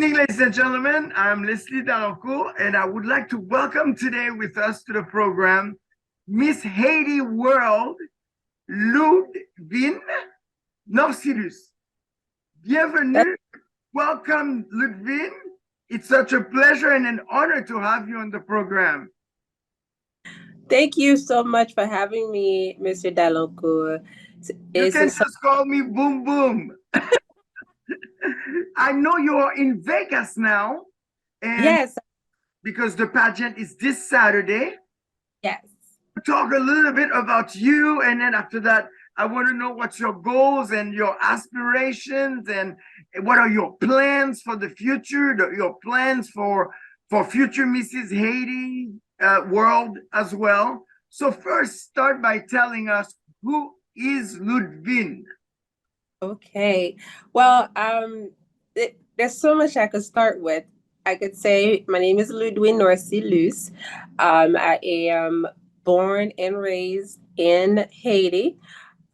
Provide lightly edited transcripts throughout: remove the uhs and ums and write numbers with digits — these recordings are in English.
evening, ladies and gentlemen. I'm Leslie Dalencour, and I would like to welcome today with us to the program Miss Haiti World, Ludwin Nautilus. Bienvenue. Welcome, Ludwin. It's such a pleasure and an honor to have you on the program. Thank you so much for having me, Mr. Dalencour. You It's can a, just call me Boom Boom. I know you're in Vegas now, and yes, because the pageant is this Saturday. yes. Talk a little bit about you, and then after that, I want to know what's your goals and your aspirations, and what are your plans for the future, your plans for future Mrs. Haiti world as well. So first, start by telling us who is Ludwin. Okay. Well, there's so much I could start with. I could say my name is Ludwin Nautilus. I am born and raised in Haiti.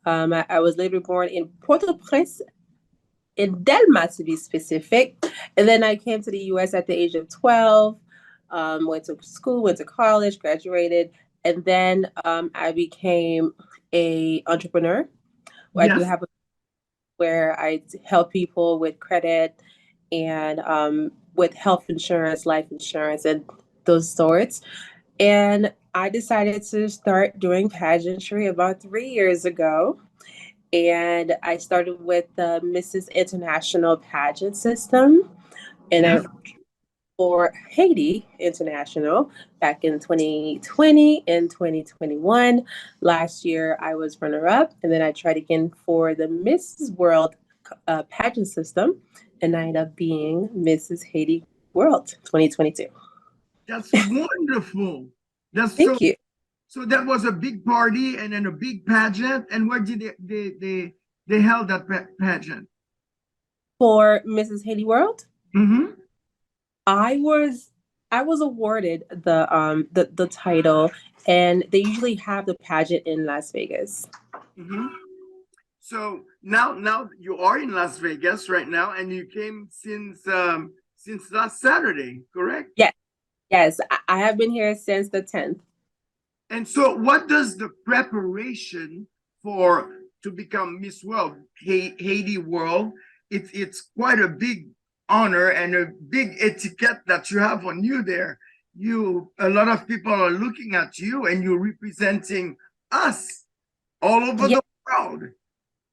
I was later born in Port-au-Prince, in Delma to be specific. And then I came to the US at the age of 12, went to school, went to college, graduated, and then I became a entrepreneur. I do Yes. have a where I help people with credit and with health insurance, life insurance, and those sorts. And I decided to start doing pageantry about 3 years ago, and I started with the Mrs. International pageant system, and I Yes. for Haiti International back in 2020 and 2021. Last year, I was runner up, and then I tried again for the Mrs. World pageant system, and I ended up being Mrs. Haiti World 2022. That's wonderful. That's so. Thank you. So that was a big party and then a big pageant. And where did they held that pageant? For Mrs. Haiti World, Mm-hmm. I was I was awarded the title, and they usually have the pageant in Las Vegas. Mm-hmm. So now you are in Las Vegas right now, and you came since last Saturday, correct? Yes, yes, I have been here since the 10th. And so, what does the preparation for to become Miss World, Haiti World? It's quite a big honor and a big etiquette that you have on you there. A lot of people are looking at you, and you're representing us all over Yeah, the world.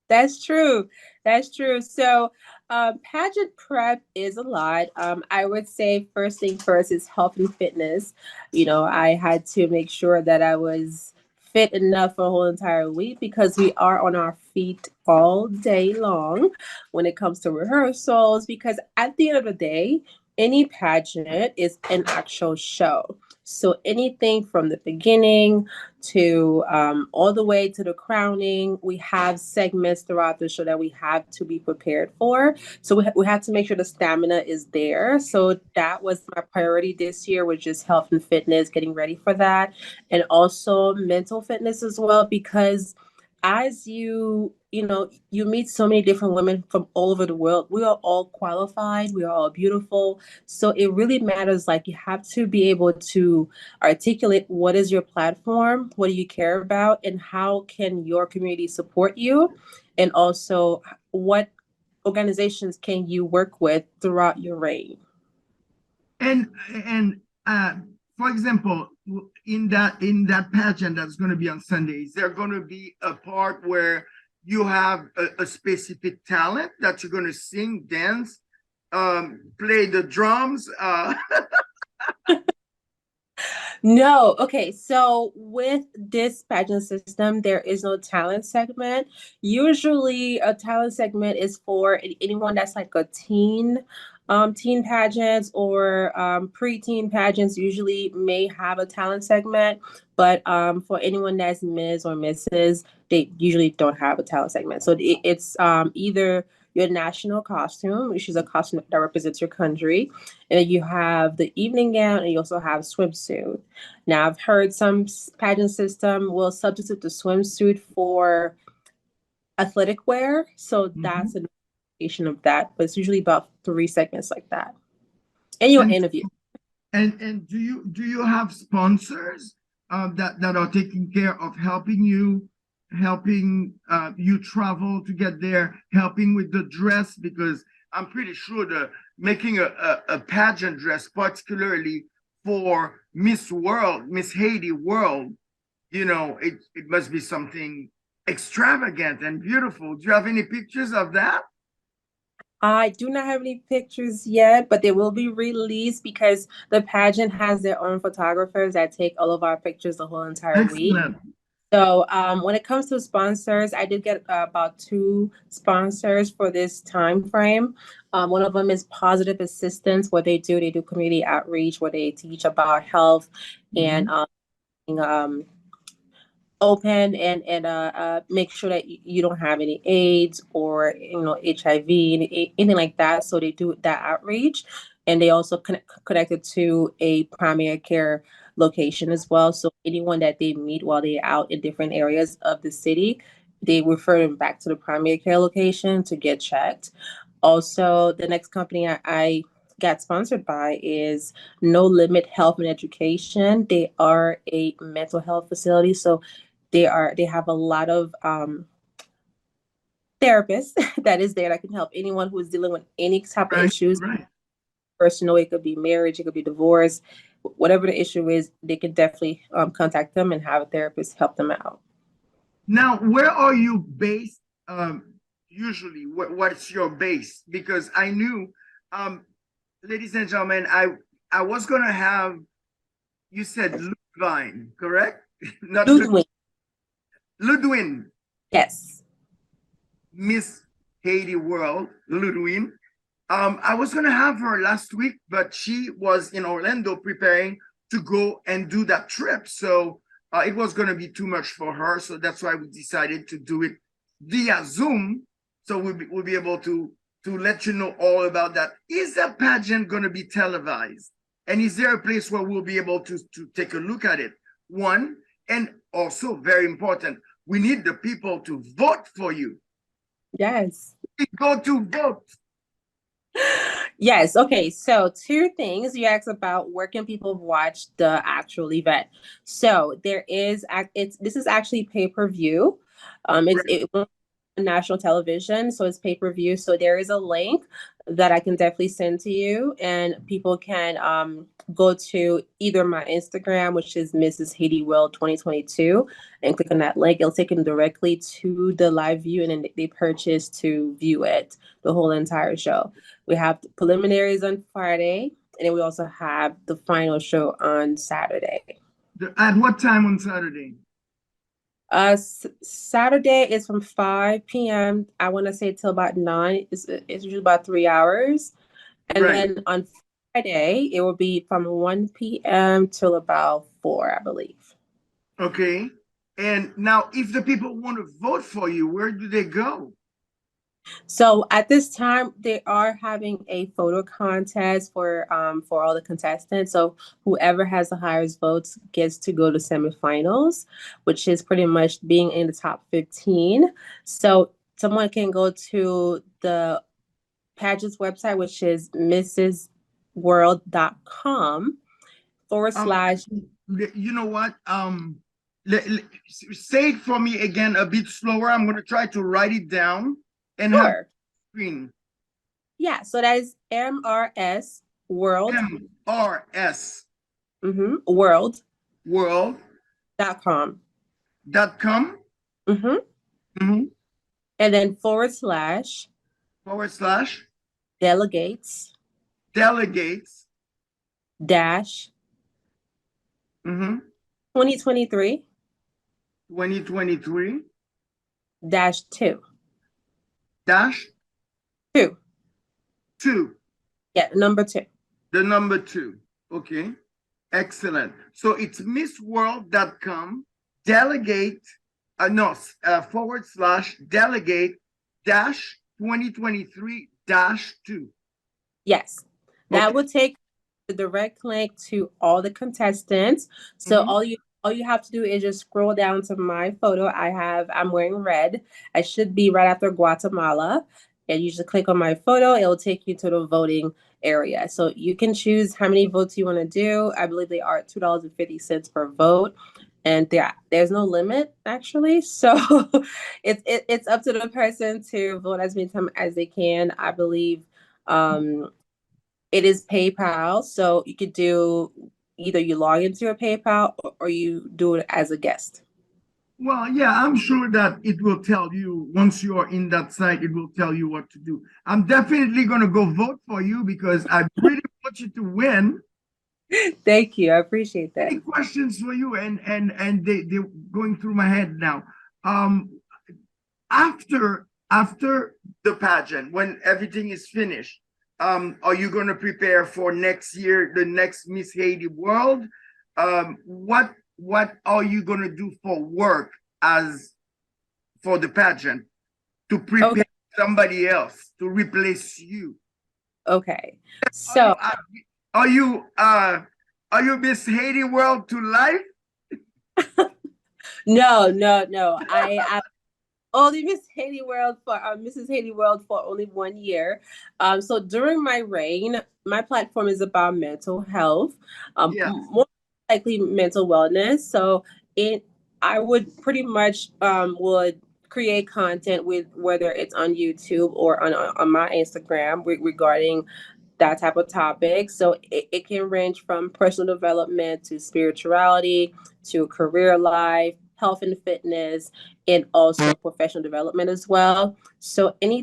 that's true. That's true. So, pageant prep is a lot. I would say first thing first is health and fitness. I had to make sure that I was fit enough for a whole entire week because we are on our feet all day long when it comes to rehearsals. Because at the end of the day, any pageant is an actual show. So anything from the beginning to all the way to the crowning. We have segments throughout the show that we have to be prepared for. So we have to make sure the stamina is there. So that was my priority this year, which is health and fitness, getting ready for that. And also mental fitness as well, because as you meet so many different women from all over the world. We are all qualified, we are all beautiful, so it really matters. Like, you have to be able to articulate what is your platform, what do you care about, and how can your community support you, and also what organizations can you work with throughout your reign. And for example, in that pageant that's going to be on Sunday, is there going to be a part where you have a specific talent that you're going to sing, dance, play the drums? No, okay. So with this pageant system, there is no talent segment. Usually, a talent segment is for anyone that's like a teen pageants or pre-teen pageants. Usually, may have a talent segment, but for anyone that's Ms. or Mrs., they usually don't have a talent segment. So it's either your national costume, which is a costume that represents your country, and then you have the evening gown, and you also have swimsuit. Now, I've heard some pageant system will substitute the swimsuit for athletic wear, so that's Mhm. an indication of that. But it's usually about 3 seconds like that. and you'll And interview. and do you have sponsors that are taking care of helping you, helping you travel to get there, helping with the dress? Because I'm pretty sure the making a pageant dress, particularly for Miss World, Miss Haiti World, it must be something extravagant and beautiful. Do you have any pictures of that? I do not have any pictures yet, but they will be released because the pageant has their own photographers that take all of our pictures the whole entire week. Excellent. So when it comes to sponsors, I did get about two sponsors for this time frame. One of them is Positive Assistance. What they do community outreach, where they teach about health and Mhm. um, open and make sure that you don't have any AIDS or HIV, anything like that. So they do that outreach, and they also connected to a primary care location as well. So anyone that they meet while they're out in different areas of the city, they refer them back to the primary care location to get checked. Also, the next company I got sponsored by is No Limit Health and Education. They are a mental health facility, so they have a lot of therapists that is there that can help anyone who is dealing with any type of Right, issues. right. Personal, it could be marriage, it could be divorce, whatever the issue is, they can definitely contact them and have a therapist help them out. Now, where are you based? Usually, what's your base? Because I knew, um, ladies and gentlemen, I was gonna have, you said Ludwine, correct? Not Ludwig, Ludwin, yes. Miss Haiti World, Ludwin. I was gonna have her last week, but she was in Orlando preparing to go and do that trip. So it was gonna be too much for her. So that's why we decided to do it via Zoom. So we'll be able to let you know all about that. Is that pageant gonna be televised? And is there a place where we'll be able to take a look at it? One, and also very important, we need the people to vote for you. Yes. Go to vote. Yes. Okay. So two things you asked about where can people watch the actual event. So there is it's this is actually pay-per-view. Right. It won't be on national television, so it's pay-per-view. So there is a link that I can definitely send to you, and people can go to either my Instagram, which is Mrs. Haiti World 2022, and click on that link. It'll take them directly to the live view, and then they purchase to view it, the whole entire show. We have the preliminaries on Friday, and then we also have the final show on Saturday. At what time on Saturday? Saturday is from 5 p.m. I want to say till about 9. It's usually about 3 hours. And Right. then on Friday, it will be from 1 p.m. till about 4, I believe. Okay. And now, if the people want to vote for you, where do they go? So at this time, they are having a photo contest for all the contestants. So whoever has the highest votes gets to go to semifinals, which is pretty much being in the top 15. So someone can go to the pageant's website, which is mrsworld.com forward Um, slash. you know what? Say it for me again a bit slower. I'm going to try to write it down and have Sure. screen. Yeah. So that is MRS World. MRS World.com. World.com. Mm-hmm. Mhm. And then forward slash / delegates delegates dash mhm, 2023 2023 dash 2. dash 2. 2, Yeah, number 2. the number 2. Okay. Excellent. So it's missworld.com, delegate, no, / delegate dash 2023 dash 2. Yes. That Okay. will take the direct link to all the contestants. So Mhm. all you have to do is just scroll down to my photo. I'm wearing red. I should be right after Guatemala. and you just click on my photo. It'll take you to the voting area. So you can choose how many votes you want to do. I believe they are $2.50 per vote. And there's no limit actually. So it's up to the person to vote as many times as they can. I believe it is PayPal. So you could do either you log into a PayPal or you do it as a guest. Well, yeah, I'm sure that it will tell you once you are in that site, it will tell you what to do. I'm definitely going to go vote for you because I really want you to win. Thank you. I appreciate that. Any questions for you? And they're going through my head now. Um, after the pageant, when everything is finished, are you going to prepare for next year, the next Miss Haiti World? What are you going to do for work as for the pageant to prepare Okay. somebody else to replace you? Okay. Are you So are you uh are you Miss Haiti World to life? no. I only Miss Haiti World for Mrs. Haiti World for only 1 year. So during my reign, my platform is about mental health, Yes. more likely mental wellness. So it, I would pretty much would create content with whether it's on YouTube or on my Instagram regarding that type of topic. So it can range from personal development to spirituality to career life, health and fitness, and also professional development as well. So any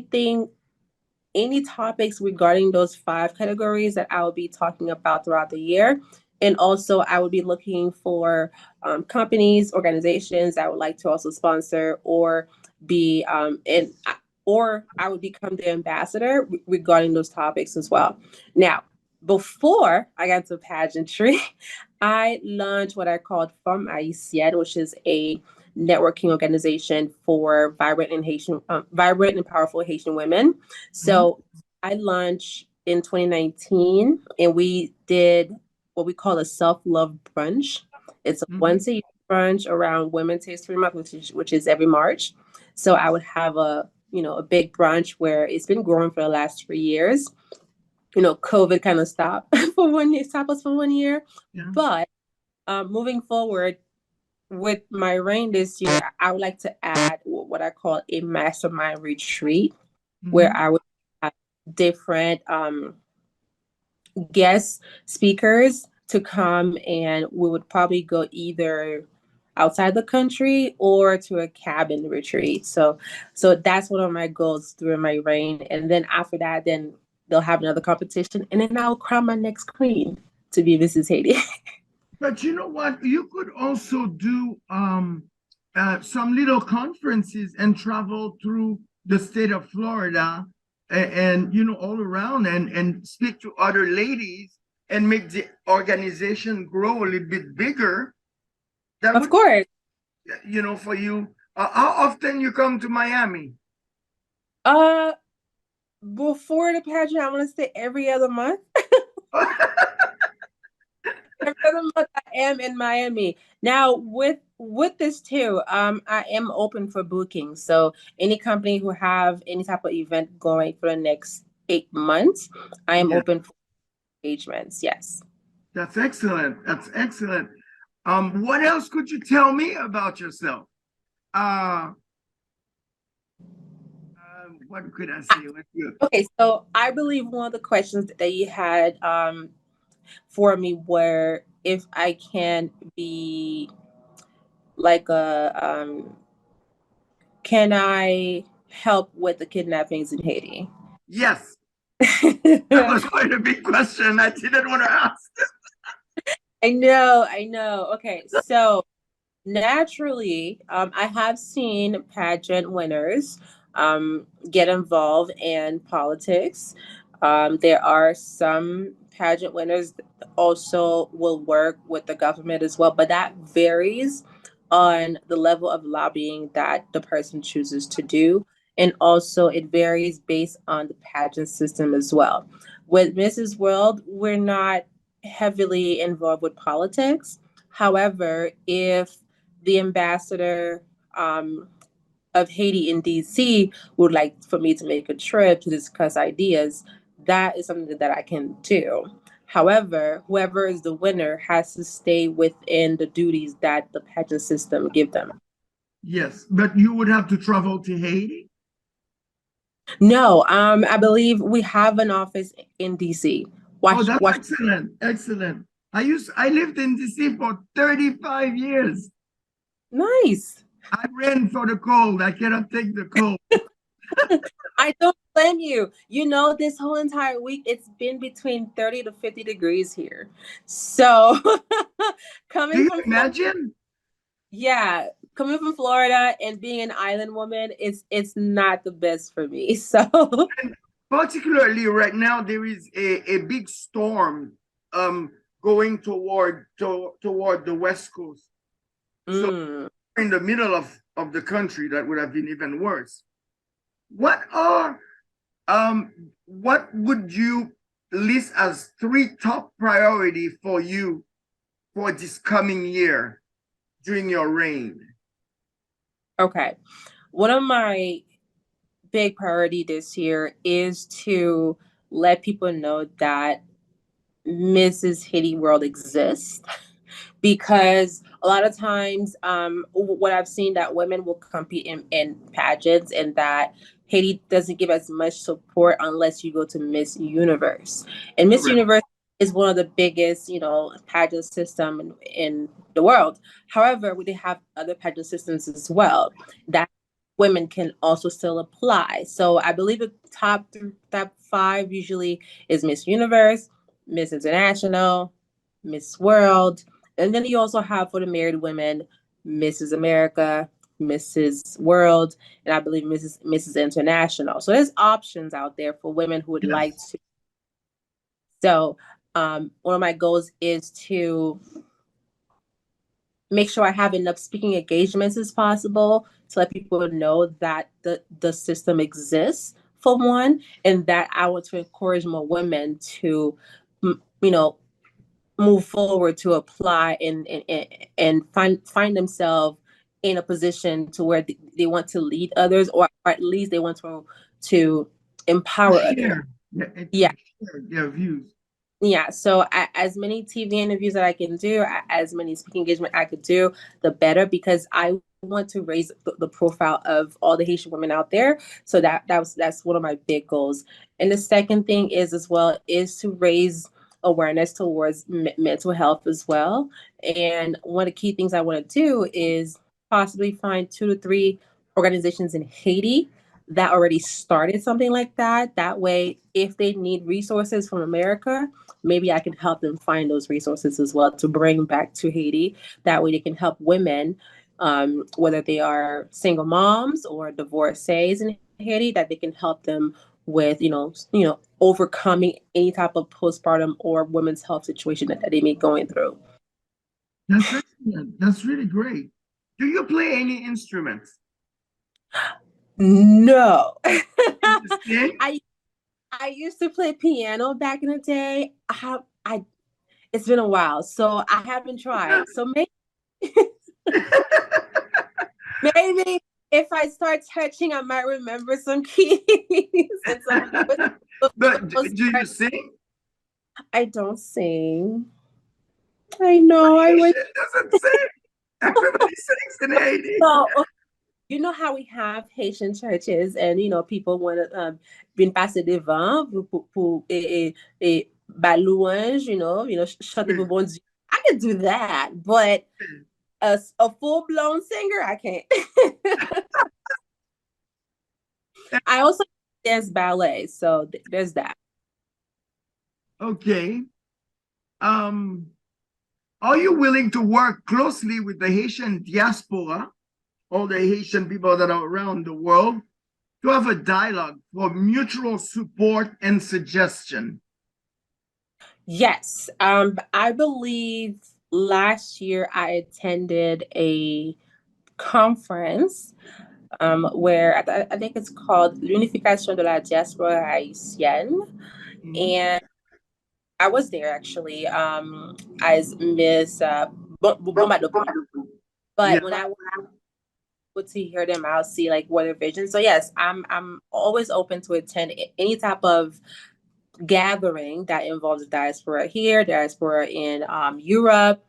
topics regarding those five categories that I will be talking about throughout the year. And also, I would be looking for companies, organizations that would like to also sponsor or be or I would become the ambassador regarding those topics as well. Now, before I got into pageantry, I launched what I called Femme Haitienne, which is a networking organization for vibrant and powerful Haitian women. Mhm. So I launched in 2019, and we did what we call a self-love brunch. It's a Mhm. once a year brunch around Women's History Month, which is every March. So I would have a big brunch where it's been growing for the last 3 years. COVID kind of stopped for 1 year, stopped us for 1 year, Yeah. but moving forward with my reign this year, I would like to add what I call a mastermind retreat where Mhm. I would have different guest speakers to come, and we would probably go either outside the country or to a cabin retreat. So that's one of my goals during my reign. And then after that, then they'll have another competition, and then I'll crown my next queen to be Mrs. Haiti. But you know what? You could also do some little conferences and travel through the state of Florida and all around and speak to other ladies and make the organization grow a little bit bigger. That Of would, course. for you. How often you come to Miami? Uh Before the pageant, I want to say every other month. Every other month I am in Miami. Now with this too, I am open for booking. So any company who have any type of event going for the next 8 months, I am Yeah, open for engagements. Yes. that's excellent. That's excellent. What else could you tell me about yourself? Uh, what could I say? Let's go. Okay, so I believe one of the questions that you had for me were if I can be like can I help with the kidnappings in Haiti? Yes, that was quite a big question. I didn't want to ask. I know. Okay, so naturally, I have seen pageant winners get involved in politics. There are some pageant winners that also will work with the government as well, but that varies on the level of lobbying that the person chooses to do. And also, it varies based on the pageant system as well. With Mrs. World, we're not heavily involved with politics. However, if the ambassador um, of Haiti in DC would like for me to make a trip to discuss ideas, that is something that I can do. However, whoever is the winner has to stay within the duties that the pageant system give them. Yes, but you would have to travel to Haiti. No, I believe we have an office in DC. Oh, Watch, that's watch. excellent. Excellent. I lived in DC for 35 years. Nice. I ran for the cold. I cannot take the cold. I don't blame you. You know, this whole entire week it's been between 30 to 50 degrees here. So Do coming you from Florida, imagine? yeah, coming from Florida and being an island woman, it's not the best for me. So And particularly right now, there is a big storm um going toward the west coast. So mm, in the middle of the country, that would have been even worse. What are what would you list as three top priority for you for this coming year during your reign? okay. One of my big priority this year is to let people know that Mrs. Haiti World exists because a lot of times what I've seen that women will compete in pageants and that Haiti doesn't give as much support unless you go to Miss Universe. And Miss Correct. Universe is one of the biggest, you know, pageant system in the world. However, they have other pageant systems as well that women can also still apply. So I believe the top five usually is Miss Universe, Miss International, Miss World, and then you also have for the married women, Mrs. America, Mrs. World, and I believe Mrs. International. So there's options out there for women who would like Yes. to. So one of my goals is to make sure I have enough speaking engagements as possible to let people know that the system exists for one, and that I want to encourage more women to, you know, move forward to apply and find themselves in a position to where they want to lead others, or at least they want to To empower others. share, yeah, and to Yeah, share their views. yeah. So as many TV interviews that I can do, as many speaking engagement I could do, the better, because I want to raise the profile of all the Haitian women out there. So that's one of my big goals. And the second thing is as well is to raise awareness towards mental health as well. And one of the key things I want to do is possibly find 2 to 3 organizations in Haiti that already started something like that. That way, if they need resources from America, maybe I can help them find those resources as well to bring back to Haiti. That way they can help women, whether they are single moms or divorcees in Haiti, that they can help them with, overcoming any type of postpartum or women's health situation that they may be going through. That's excellent. That's really great. Do you play any instruments? No. Do you sing? I I used to play piano back in the day. I it's been a while, so I haven't tried. So maybe if I start touching, I might remember some keys and some notes. But do you sing? I don't sing. I know. I wish. Haitian doesn't sing. Everybody sings in Haiti. So you know how we have Haitian churches, and people want to vin passer devant ba louange, chanter pour bon Dieu. I can do that, but a full blown singer, I can't. I also dance ballet, so there's that. Okay. Um, are you willing to work closely with the Haitian diaspora, all the Haitian people that are around the world, to have a dialogue for mutual support and suggestion? Yes, I believe last year I attended a conference where I think it's called l'Unification de la Diaspora Haïtienne, Mhm. and I was there actually as Miss Bomba de Pont. Yeah. But able to hear them out, see like what their vision. So yes, I'm always open to attend any type of gathering that involves diaspora here, diaspora in Europe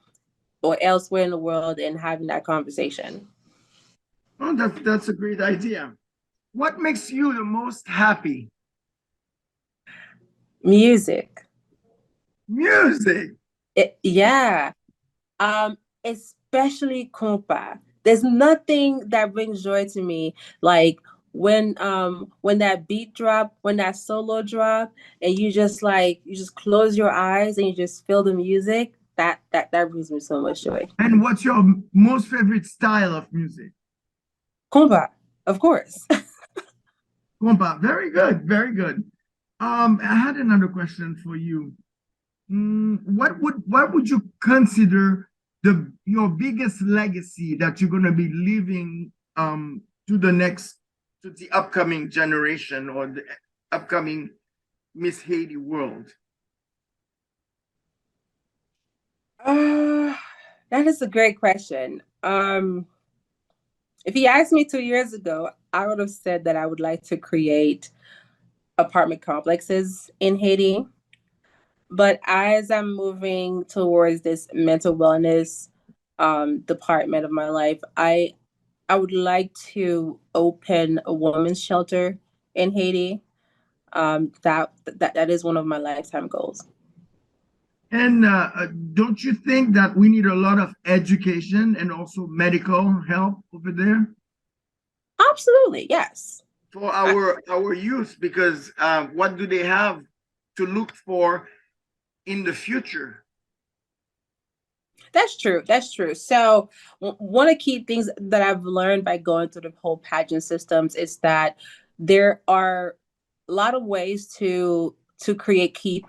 or elsewhere in the world, and having that conversation. Oh, that's a great idea. What makes you the most happy? Music. Music. Yeah. Especially compa. There's nothing that brings joy to me like when that beat drop, when that solo drop, and you just close your eyes and you just feel the music. That brings me so much joy. And what's your most favorite style of music? Compa, of course. Compa. Very good. Very good. I had another question for you. What would you consider your biggest legacy that you're gonna be leaving to the upcoming generation or the upcoming Miss Haiti world? Uh, that is a great question. If you asked me 2 years ago, I would have said that I would like to create apartment complexes in Haiti. But as I'm moving towards this mental wellness department of my life, I would like to open a women's shelter in Haiti. That is one of my lifetime goals. And don't you think that we need a lot of education and also medical help over there Absolutely, yes. for our youth? Because what do they have to look for in the future? That's true. That's true. So one of the key things that I've learned by going through the whole pageant systems is that there are a lot of ways to create key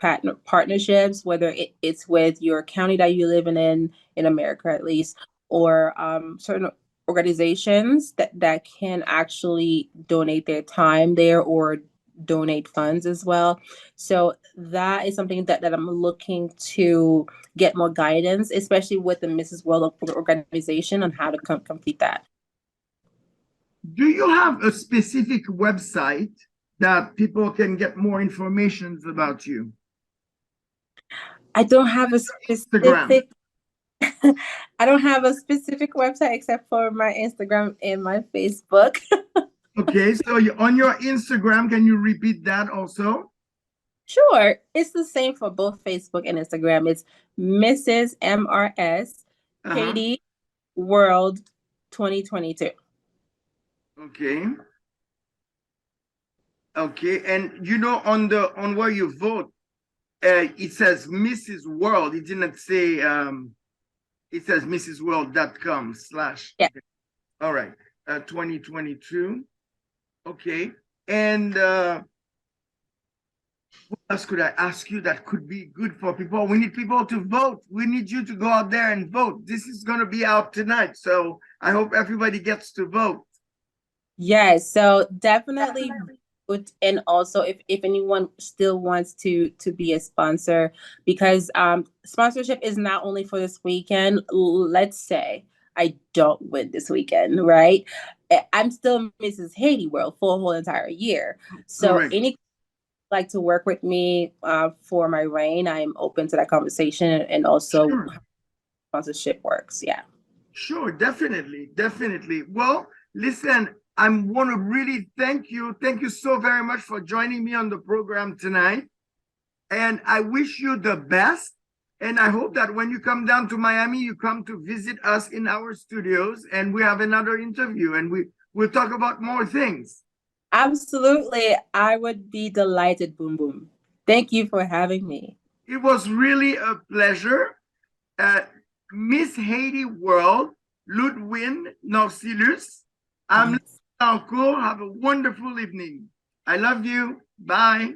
partnerships, whether it's with your county that you live in America at least, or certain organizations that can actually donate their time there or donate funds as well. So that is something that I'm looking to get more guidance, especially with the Mrs. World organization on how to complete that. Do you have a specific website that people can get more information about you? I don't have a Instagram. specific I don't have a specific website except for my Instagram and my Facebook. Okay, so on your Instagram, can you repeat that also? Sure. It's the same for both Facebook and Instagram. It's Mrs. MRS Uh-huh. Haiti World 2022. Okay. Okay, and on where you vote, it says Mrs. World. It didn't say it says mrsworld.com slash. Yeah. Okay. All right. 2022. Okay. And what else could I ask you that could be good for people? We need people to vote. We need you to go out there and vote. This is going to be out tonight. So I hope everybody gets to vote. Yes, so definitely and also if anyone still wants to be a sponsor, because sponsorship is not only for this weekend. Let's say I don't win this weekend, right? I'm still Mrs. Haiti World for a whole entire year. So Correct. any like to work with me for my reign, I'm open to that conversation and also Sure. sponsorship works. Yeah. Sure, definitely, definitely. Well, listen, I want to really thank you. Thank you so very much for joining me on the program tonight. And I wish you the best. And I hope that when you come down to Miami, you come to visit us in our studios and we have another interview and we'll talk about more things. Absolutely. I would be delighted, Boom Boom. Thank you for having me. It was really a pleasure. Miss Haiti World, Ludwin Norcilus. I'm Yes. Dalencour. Have a wonderful evening. I love you. Bye.